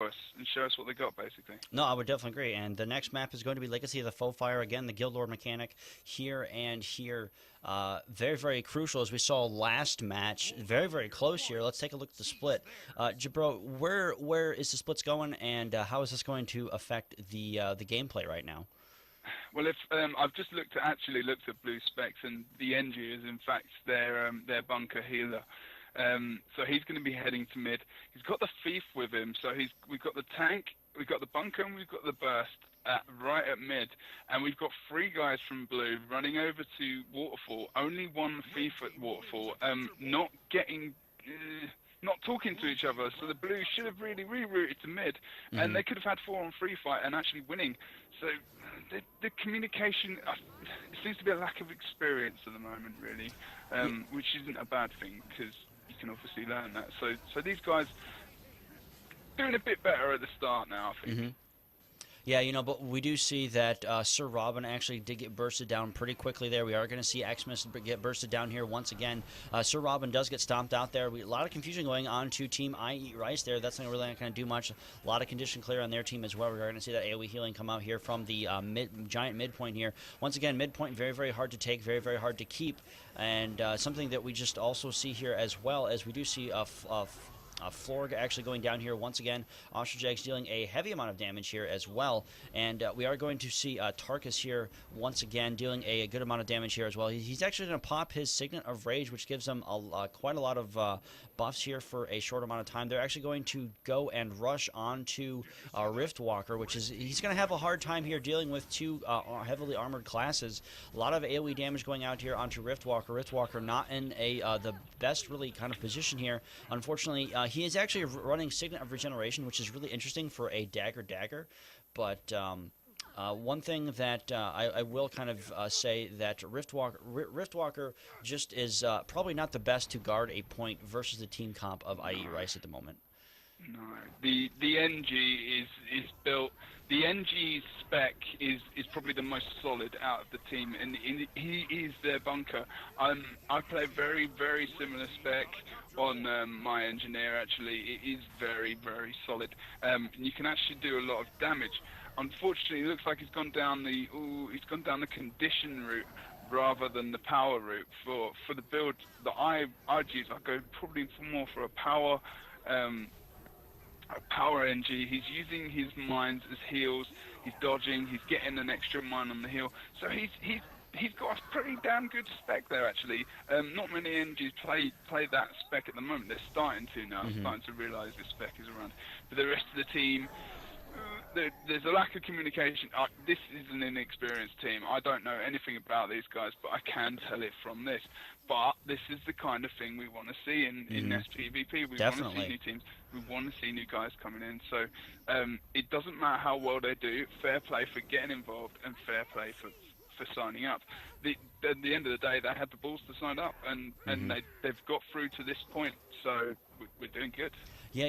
us and show us what they got, basically. No, I would definitely agree. And the next map is going to be Legacy of the Foe Fire. Again, the Guild Lord mechanic here and here. Very, very crucial as we saw last match. Very, very close here. Let's take a look at the split. Jabro, where is the splits going, and how is this going to affect the gameplay right now? Well, if I've just looked at blue specs, and the NG is in fact their bunker healer. So he's going to be heading to mid. He's got the thief with him, so we've got the tank, we've got the bunker, and we've got the burst right at mid, and we've got three guys from blue running over to waterfall. Only one thief at waterfall. Not getting. Not talking to each other, so the Blues should have really rerouted to mid, and they could have had 4-on-3 fight and actually winning. So the communication, it seems to be a lack of experience at the moment, really, which isn't a bad thing because you can obviously learn that. So these guys doing a bit better at the start now, I think. Yeah, but we do see that Sir Robin actually did get bursted down pretty quickly there. We are going to see Xmas get bursted down here once again. Sir Robin does get stomped out there. A lot of confusion going on to Team I Eat Rice there. That's not really not going to do much. A lot of condition clear on their team as well. We're going to see that AoE healing come out here from the giant midpoint here. Once again, midpoint very, very hard to take, very, very hard to keep. And something that we just also see here as well as we do see Florg actually going down here once again. Ostrajags dealing a heavy amount of damage here as well. And we are going to see Tarkus here once again dealing a good amount of damage here as well. He's actually going to pop his Signet of Rage, which gives him quite a lot of buffs here for a short amount of time. They're actually going to go and rush onto Riftwalker, which is he's going to have a hard time here dealing with two heavily armored classes. A lot of AoE damage going out here onto Riftwalker. Riftwalker not in the best really kind of position here. Unfortunately, he is actually running Signet of Regeneration, which is really interesting for a dagger. But one thing that I will kind of say that Riftwalker just is probably not the best to guard a point versus the team comp of IE Rice at the moment. No, the NG is built. The NG spec is probably the most solid out of the team, and he is their bunker. I play very, very similar spec on my engineer. Actually, it is very, very solid. You can actually do a lot of damage. Unfortunately, it looks like he's gone down the condition route rather than the power route for the build that I'd use. I go probably more for a power NG. He's using his mines as heals. He's dodging. He's getting an extra mine on the heal. So he's got a pretty damn good spec there, actually. Not many NGs play that spec at the moment. They're starting to now. Starting to realise this spec is around. But the rest of the team, there's a lack of communication. This is an inexperienced team. I don't know anything about these guys, but I can tell it from this. But this is the kind of thing we want to see in SPVP. We want to see new teams. We want to see new guys coming in. So it doesn't matter how well they do. Fair play for getting involved and fair play for signing up. At the end of the day, they had the balls to sign up, and they've got through to this point. So we're doing good. Yeah,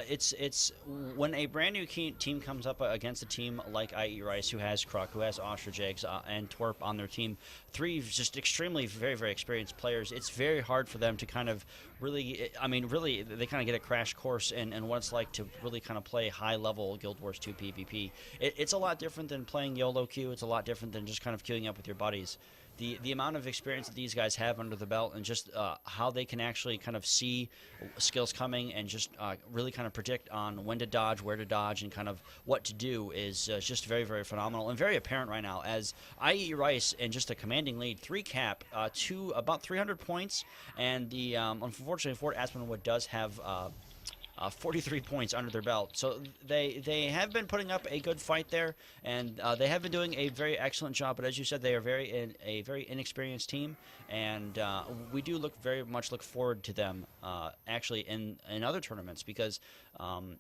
it's when a brand new team comes up against a team like IE Rice, who has Kruk, who has Ostrajags, and Twerp on their team, three just extremely very, very experienced players. It's very hard for them to kind of really, they kind of get a crash course in what it's like to really kind of play high-level Guild Wars 2 PvP. It's a lot different than playing YOLO queue. It's a lot different than just kind of queuing up with your buddies. The amount of experience that these guys have under the belt and just how they can actually kind of see skills coming and just really kind of predict on when to dodge, where to dodge, and kind of what to do is just very, very phenomenal and very apparent right now as IE Rice in just a commanding lead, 3 cap to about 300 points, and the unfortunately Fort Aspenwood does have 43 points under their belt. So they have been putting up a good fight there, and they have been doing a very excellent job. But as you said, they are a very inexperienced team, and we do very much look forward to them actually in other tournaments because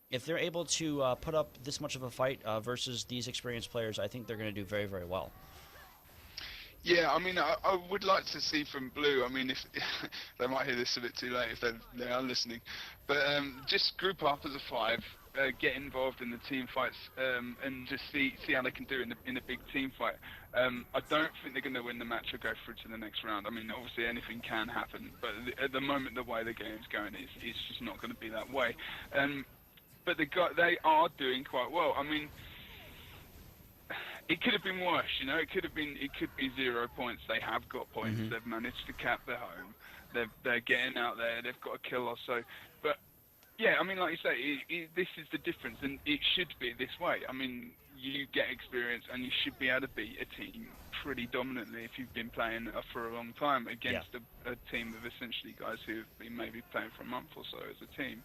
if they're able to put up this much of a fight versus these experienced players, I think they're going to do very, very well. Yeah, I mean, I would like to see from Blue. I mean, if they might hear this a bit too late if they are listening, but just group up as a 5, get involved in the team fights, and just see how they can do in a big team fight. I don't think they're going to win the match or go through to the next round. I mean, obviously anything can happen, but at the moment the way the game's going, it's just not going to be that way. but they are doing quite well. I mean, it could have been worse, you know. It could be 0 points. They have got points. Mm-hmm. They've managed to cap their home. They're getting out there. They've got a kill or so. But yeah, I mean, like you say, this is the difference, and it should be this way. I mean, you get experience, and you should be able to beat a team pretty dominantly if you've been playing for a long time against a team of essentially guys who've been maybe playing for a month or so as a team.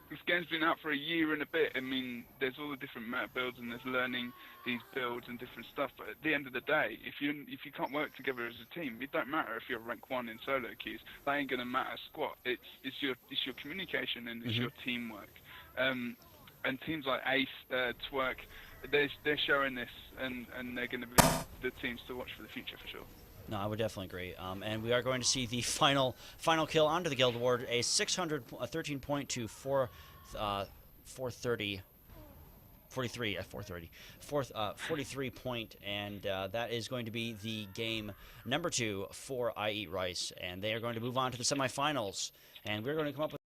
This game's been out for a year and a bit. I mean, there's all the different map builds and there's learning these builds and different stuff. But at the end of the day, if you can't work together as a team, it don't matter if you're rank 1 in solo queues. That ain't gonna matter squat. It's your communication and it's your teamwork. And teams like Ace, Twerk, they're showing this, and they're going to be the teams to watch for the future for sure. No, I would definitely agree. And we are going to see the final kill onto the Guild Award, a 613 point to 430. 43 at 430. 43 point, and that is going to be the game number 2 for I Eat Rice. And they are going to move on to the semifinals. And we're going to come up with